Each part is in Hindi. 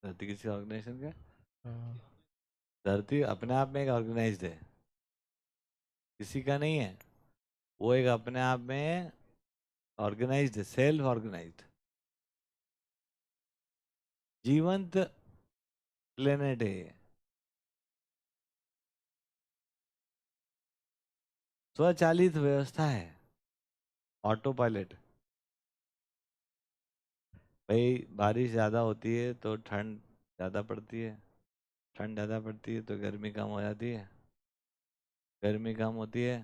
धरती किसी ऑर्गेनाइजेशन का? हाँ। धरती अपने आप में एक ऑर्गेनाइज्ड है, किसी का नहीं है। वो एक अपने आप में ऑर्गेनाइज्ड है, सेल्फ ऑर्गेनाइज्ड जीवंत प्लेनेट है ये। स्वचालित व्यवस्था है, ऑटो पायलट। भाई बारिश ज़्यादा होती है तो ठंड ज़्यादा पड़ती है, ठंड ज़्यादा पड़ती है तो गर्मी कम हो जाती है, गर्मी कम होती है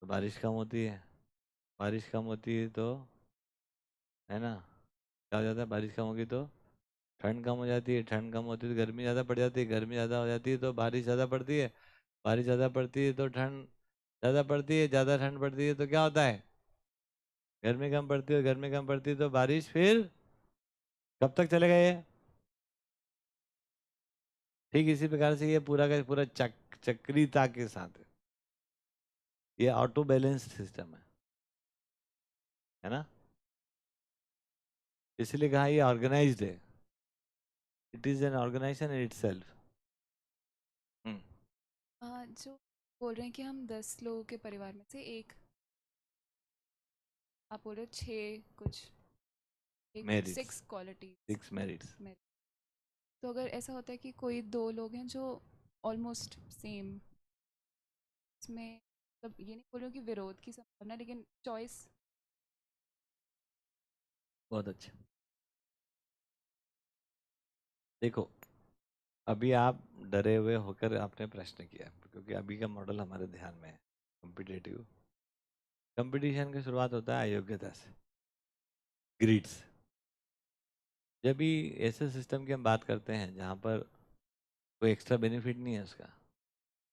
तो बारिश कम होती है, बारिश कम होती है तो, है ना, क्या हो जाता है, बारिश कम होगी तो ठंड कम हो जाती है, ठंड कम होती है तो गर्मी ज़्यादा पड़ जाती है, गर्मी ज़्यादा हो जाती है तो बारिश ज़्यादा पड़ती है, बारिश ज़्यादा पड़ती है तो ठंड ज़्यादा पड़ती है, ज़्यादा ठंड पड़ती है तो क्या होता है, गर्मी कम पड़ती है, गर्मी कम पड़ती है तो बारिश। फिर कब तक चलेगा ये? ठीक इसी प्रकार से ये पूरा का पूरा चक्रीता के साथ है। ये ऑटो बैलेंस सिस्टम है ना, इसलिए कहा ये ऑर्गेनाइज्ड है, it is an organization in itself. जो बोल रहे हैं कि हम 10 लोगों के परिवार में से एक, आप बोल रहे हो 6 कुछ, एक मेरिट्स, 6 क्वालिटीज 6 मेरिट्स। में। तो अगर ऐसा होता है कि कोई 2 लोग हैं जो ऑलमोस्ट सेम, इसमें मतलब ये नहीं बोल रही हूँ कि विरोध की संभावना, लेकिन चॉइस। बहुत अच्छे। देखो, अभी आप डरे हुए होकर आपने प्रश्न किया क्योंकि अभी का मॉडल हमारे ध्यान में है कॉम्पिटेटिव। कंपटीशन की शुरुआत होता है अयोग्यता से, ग्रीड्स। जब भी ऐसे सिस्टम की हम बात करते हैं जहाँ पर कोई एक्स्ट्रा बेनिफिट नहीं है उसका,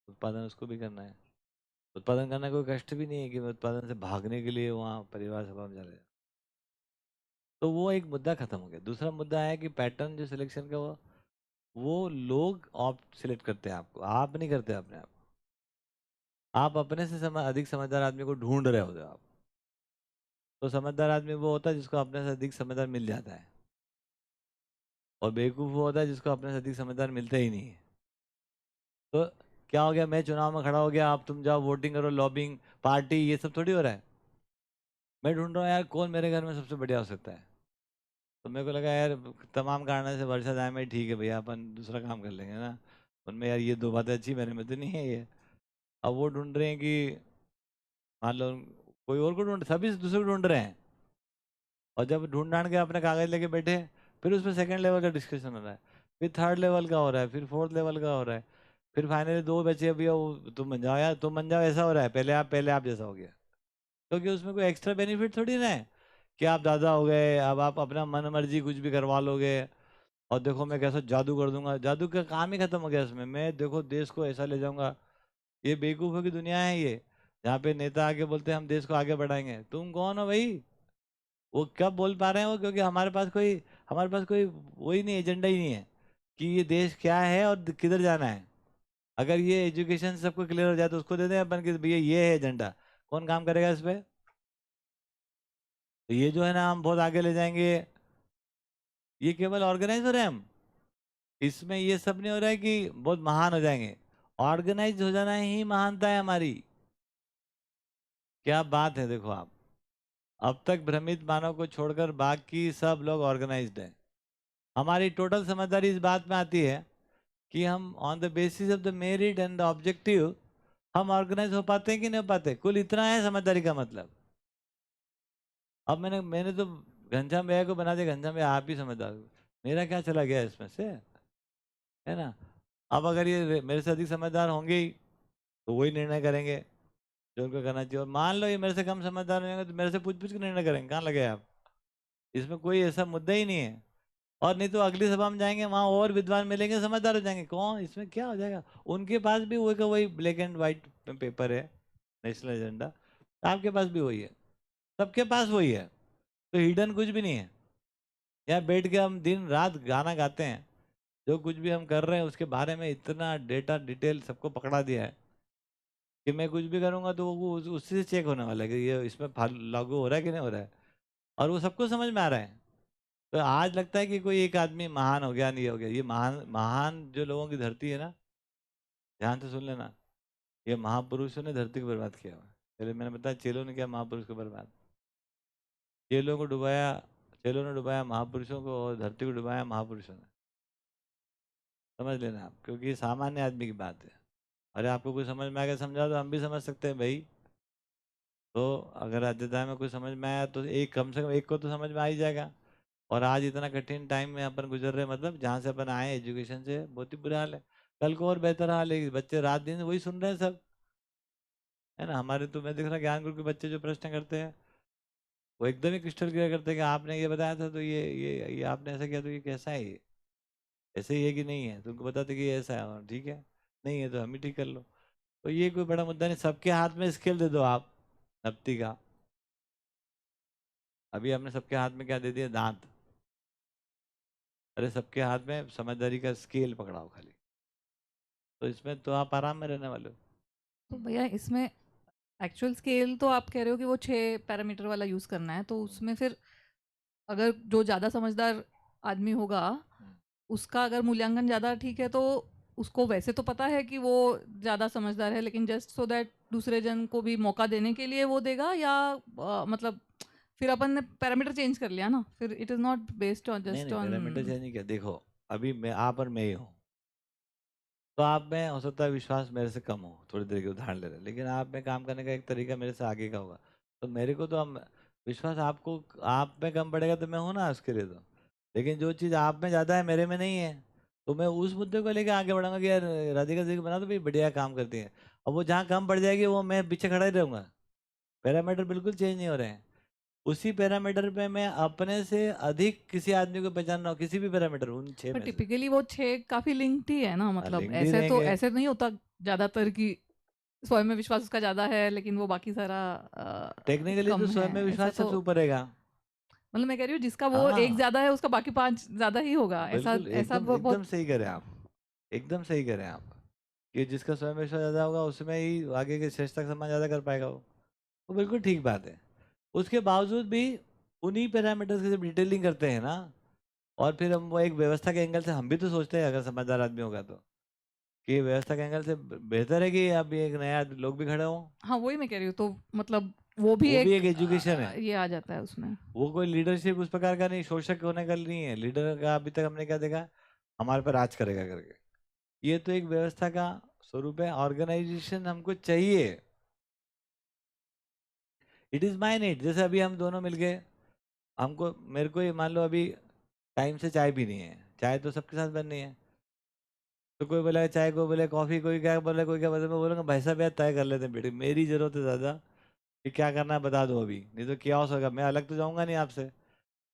उत्पादन उसको भी करना है, उत्पादन करना कोई कष्ट भी नहीं है कि मैं उत्पादन से भागने के लिए वहाँ परिवार सभा में चले जाऊँ, तो वो एक मुद्दा खत्म हो गया। दूसरा मुद्दा है कि पैटर्न जो सिलेक्शन का, वो लोग आप सिलेक्ट करते हैं आपको, आप नहीं करते अपने आप अपने से अधिक समझदार आदमी को ढूंढ रहे होते हो आप। तो समझदार आदमी वो होता है जिसको अपने से अधिक समझदार मिल जाता है, और बेवकूफ़ वो होता है जिसको अपने से अधिक समझदार मिलता ही नहीं है। तो क्या हो गया, मैं चुनाव में खड़ा हो गया, आप तुम जाओ वोटिंग करो, लॉबिंग, पार्टी, ये सब थोड़ी हो रहा है। मैं ढूंढ रहा हूँ यार कौन मेरे घर में सबसे बढ़िया हो सकता है। तो मेरे को लगा यार तमाम कारण से वर्षा जाए में ठीक है भैया, अपन दूसरा काम कर लेंगे ना, उनमें यार ये दो बातें अच्छी मेरे में तो नहीं है ये। अब वो ढूंढ रहे हैं कि मान लो कोई और को ढूंढ, सभी दूसरे को ढूंढ रहे हैं, और जब ढूंढ ढांड के अपने कागज लेके बैठे, फिर उसमें सेकंड लेवल का डिस्कशन हो रहा है, फिर थर्ड लेवल का हो रहा है, फिर फोर्थ लेवल का हो रहा है, फिर फाइनली दो बचे अभी, वो तुम बन जाओ यार, तुम बन जाओ, ऐसा हो रहा है, पहले आप जैसा हो गया। क्योंकि उसमें कोई एक्स्ट्रा बेनिफिट थोड़ी ना है कि आप दादा हो गए, अब आप अपना मन मर्जी कुछ भी करवा लोगे, और देखो मैं कैसा जादू कर दूंगा, जादू का काम ही खत्म हो गया इसमें, मैं देखो देश को ऐसा ले जाऊंगा। ये बेवकूफ़ों की दुनिया है ये, जहाँ पे नेता आके बोलते हैं हम देश को आगे बढ़ाएंगे। तुम कौन हो भाई? वो कब बोल पा रहे हैं वो? क्योंकि हमारे पास कोई वही नहीं, एजेंडा ही नहीं है कि ये देश क्या है और किधर जाना है। अगर ये एजुकेशन सबको क्लियर हो जाए तो उसको दे दें अपन कि भैया ये है एजेंडा, कौन काम करेगा इस पे? तो ये जो है ना हम बहुत आगे ले जाएंगे, ये केवल ऑर्गेनाइज हो रहे हैं हम, इसमें ये सब नहीं हो रहा है कि बहुत महान हो जाएंगे। ऑर्गेनाइज हो जाना ही महानता है हमारी। क्या बात है, देखो आप, अब तक भ्रमित मानव को छोड़कर बाकी सब लोग ऑर्गेनाइज्ड हैं। हमारी टोटल समझदारी इस बात में आती है कि हम on the basis of the merit and the objective हम ऑर्गेनाइज हो पाते हैं कि नहीं हो पाते, कुल इतना है समझदारी का मतलब। अब मैंने तो घनश्याम भैया को बना दिया, घनश्याम भैया आप ही समझदार हो, मेरा क्या चला गया इसमें से, है ना। अब अगर ये मेरे से अधिक समझदार होंगे ही तो वही निर्णय करेंगे जो उनको करना चाहिए, और मान लो ये मेरे से कम समझदार होंगे तो मेरे से पूछ पूछ के निर्णय करेंगे, कहाँ लगे आप? इसमें कोई ऐसा मुद्दा ही नहीं है। और नहीं तो अगली सभा में जाएंगे, वहां और विद्वान मिलेंगे, समझदार हो जाएंगे, कौन, इसमें क्या हो जाएगा? उनके पास भी वही का वही ब्लैक एंड व्हाइट पेपर है, नेशनल एजेंडा, आपके पास भी वही है, सबके पास वही है, तो हिडन कुछ भी नहीं है। यहाँ बैठ के हम दिन रात गाना गाते हैं, जो कुछ भी हम कर रहे हैं उसके बारे में इतना डेटा डिटेल सबको पकड़ा दिया है कि मैं कुछ भी करूंगा तो वो उसी से चेक होने वाला है कि ये इसमें लागू हो रहा है कि नहीं हो रहा है, और वो सबको समझ में आ रहा है। तो आज लगता है कि कोई एक आदमी महान हो गया, नहीं हो गया। ये महान महान जो लोगों की धरती है ना, ध्यान से सुन लेना, ये महापुरुषों ने धरती को बर्बाद किया हुआ है। पहले मैंने बताया चेलों ने किया महापुरुष को बर्बाद, चेलों को डुबाया, चेलों ने डुबाया महापुरुषों को, और धरती को डुबाया महापुरुषों ने। समझ लेना आप, क्योंकि ये सामान्य आदमी की बात है। अरे आपको कुछ समझ में आ गया समझा, तो हम भी समझ सकते हैं भाई। तो अगर अध्यात्म में कुछ समझ में आया तो एक कम से कम एक को तो समझ में आ ही जाएगा। और आज इतना कठिन टाइम में अपन गुजर रहे हैं, मतलब जहाँ से अपन आए एजुकेशन से बहुत ही बुरा हाल है। कल को और बेहतर हाल है, बच्चे रात दिन वही सुन रहे हैं सब, है ना। हमारे तो मैं देख रहा ज्ञान गुरु के बच्चे जो प्रश्न करते हैं, वो एकदम ही क्रिस्टल क्लियर करते हैं कि आपने ये बताया था तो ये आपने ऐसा किया तो ये कैसा है, ये ऐसे ही है कि नहीं है, तुमको बताते कि ये ऐसा है, और ठीक है नहीं है तो हम ही ठीक कर लो। तो ये कोई बड़ा मुद्दा नहीं, सबके हाथ में स्केल दे दो आप नपती का। अभी हमने सबके हाथ में क्या दे दिया, दांत। अरे सबके हाथ में समझदारी का स्केल पकड़ाओ खाली, तो इसमें तो आप आराम में रहने वाले हो। तो भैया इसमें एक्चुअल स्केल तो आप कह रहे हो कि वो 6 पैरामीटर वाला यूज़ करना है, तो उसमें फिर अगर जो ज़्यादा समझदार आदमी होगा उसका अगर मूल्यांकन ज़्यादा ठीक है, तो उसको वैसे तो पता है कि वो ज़्यादा समझदार है, लेकिन जस्ट सो दैट दूसरे जन को भी मौका देने के लिए वो देगा, या मतलब फिर अपन ने पैरामीटर चेंज कर लिया ना, फिर it is not based on नहीं जस्ट नहीं, ऑन। पैरामीटर चेंज नहीं किया। देखो अभी मैं आप और मैं ही हूँ, तो आप में हो सकता है विश्वास मेरे से कम हो, थोड़ी देर के उदाहरण ले रहे हैं, लेकिन आप में काम करने का एक तरीका मेरे से आगे का होगा, तो मेरे को तो हम विश्वास आपको आप में कम पड़ेगा तो मैं हूँ ना उसके लिए तो। लेकिन जो चीज़ आप में ज़्यादा है मेरे में नहीं है, तो मैं उस मुद्दे को लेकर आगे बढ़ाऊंगा कि यार राधिका जी को बना तो भाई बढ़िया काम करती है, और वो जहाँ कम पड़ जाएगी वो मैं पीछे खड़ा ही रहूंगा। पैरामीटर बिल्कुल चेंज नहीं हो रहे हैं, उसी पैरामीटर पे मैं अपने से अधिक किसी आदमी को पहचान रहा हूँ, किसी भी पैरामीटर उन 6 पर में से। टिपिकली वो 6 काफ़ी लिंक्ड ही है ना, मतलब लिंक्ड ही ऐसे तो रहेंगे। ऐसे नहीं होता ज़्यादातर कि स्वयं में विश्वास उसका ज़्यादा है लेकिन वो बाकी सारा टेक्निकली तो कम है, स्वयं में ऐसा विश्वास तो। सबसे ऊपर रहेगा। मतलब मैं कह रही हूँ जिसका वो एक हाँ ज़्यादा है उसका बाकी 5 ज़्यादा ही होगा, ऐसा बिल्कुल, ऐसा एकदम एकदम बहुत। सही करें आप, एकदम सही करें आप, कि जिसका स्वयं विश्वास ज़्यादा होगा उसमें ही आगे के श्रेष्ठ तक सम्मान ज़्यादा कर पाएगा वो बिल्कुल ठीक बात है। उसके बावजूद भी उन्हीं पैरामीटर्स की जब डिटेलिंग करते हैं ना, और फिर हम वो एक व्यवस्था के एंगल से हम भी तो सोचते हैं अगर समझदार आदमी होगा तो, कि व्यवस्था के एंगल से बेहतर है कि अब एक नया लोग भी खड़े हों। हाँ वही मैं कह रही हूँ, तो मतलब वो भी वो भी एक एक एजुकेशन है, ये आ जाता है उसमें। वो कोई लीडरशिप उस प्रकार का नहीं, शोषक होने का नहीं है। लीडर का अभी तक हमने क्या देखा, हमारे पर राज करेगा करके। ये तो एक व्यवस्था का स्वरूप है, ऑर्गेनाइजेशन हमको चाहिए। It is my need. जैसे अभी हम दोनों मिलके, हमको मेरे को ये मान लो अभी टाइम से चाय पीनी है, चाय तो सबके साथ बननी है, तो कोई बोला चाय, कोई बोले कॉफी, कोई क्या बोले, कोई क्या बोले, मैं बोलूँगा भाई साहब यार तय कर लेते हैं बेटे, मेरी जरूरत है ज़्यादा, कि क्या करना है बता दो अभी, नहीं तो क्या होगा, मैं अलग तो जाऊंगा नहीं आपसे,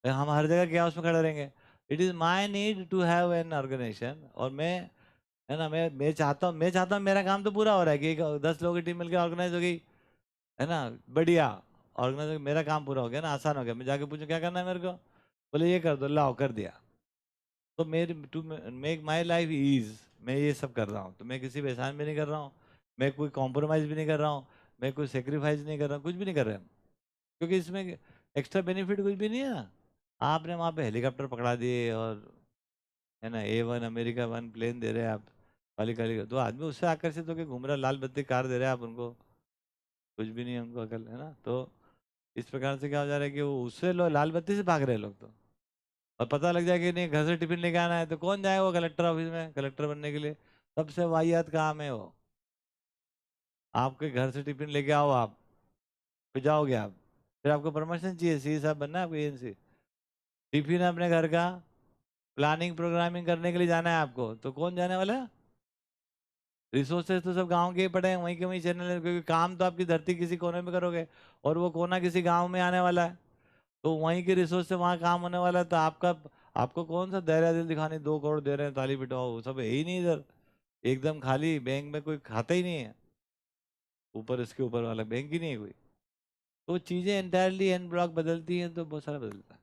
हम हर जगह क्या में खड़े रहेंगे। It is my need to have an organization, और मैं, है ना, मैं चाहता हूँ मेरा काम तो पूरा हो रहा है कि 10 लोगों की टीम मिलकर ऑर्गेनाइज हो गई, है ना, बढ़िया ऑर्गेनाइज, मेरा काम पूरा हो गया ना, आसान हो गया। मैं जाके पूछूं क्या करना है मेरे को, बोले ये कर दो, लाओ कर दिया। तो मेरे to make my life ease, मैं ये सब कर रहा हूँ, तो मैं किसी पे एहसान भी नहीं कर रहा हूँ, मैं कोई कॉम्प्रोमाइज़ भी नहीं कर रहा हूँ, मैं कोई सेक्रीफाइस नहीं कर रहा हूँ, कुछ भी नहीं कर रहे हैं, क्योंकि इसमें एक्स्ट्रा बेनिफिट कुछ भी नहीं है ना। आपने वहाँ पे हेलीकॉप्टर पकड़ा दिए, और है ना A1 अमेरिका 1 प्लेन दे रहे हैं आप, काली काली, तो आदमी उससे आकर्षित होकर घूम रहा, लाल बत्ती कार दे रहे हैं आप उनको, कुछ भी नहीं है उनको अकल, है ना। तो इस प्रकार से क्या हो जा रहा है कि वो उससे लाल बत्ती से भाग रहे हैं लोग तो, और पता लग जाए कि नहीं घर से टिफिन लेके आना है, तो कौन जाएगा वो कलेक्टर ऑफिस में कलेक्टर बनने के लिए, सबसे वाहियात काम है वो। आपके घर से टिफिन लेके आओ आप, फिर जाओगे आप, फिर आपको प्रमोशन चाहिए, सी साहब बनना है आपको, ANC। टिफिन है अपने घर का, प्लानिंग प्रोग्रामिंग करने के लिए जाना है आपको, तो कौन जाने वाला है। रिसोर्सेज तो सब गांव के ही पड़े हैं, वहीं के वहीं चैनल है, क्योंकि काम तो आपकी धरती किसी कोने में करोगे, और वो कोना किसी गांव में आने वाला है, तो वहीं के रिसोर्स से वहाँ काम होने वाला है, तो आपको कौन सा दया दिल दिखाने 2 करोड़ दे रहे हैं ताली पिटवाओ, वो सब है ही नहीं इधर, एकदम खाली, बैंक में कोई खाता ही नहीं है, ऊपर इसके ऊपर वाला बैंक ही नहीं है कोई। तो चीज़ें एंटायरली एन ब्लॉक बदलती हैं तो बहुत सारा बदलता है।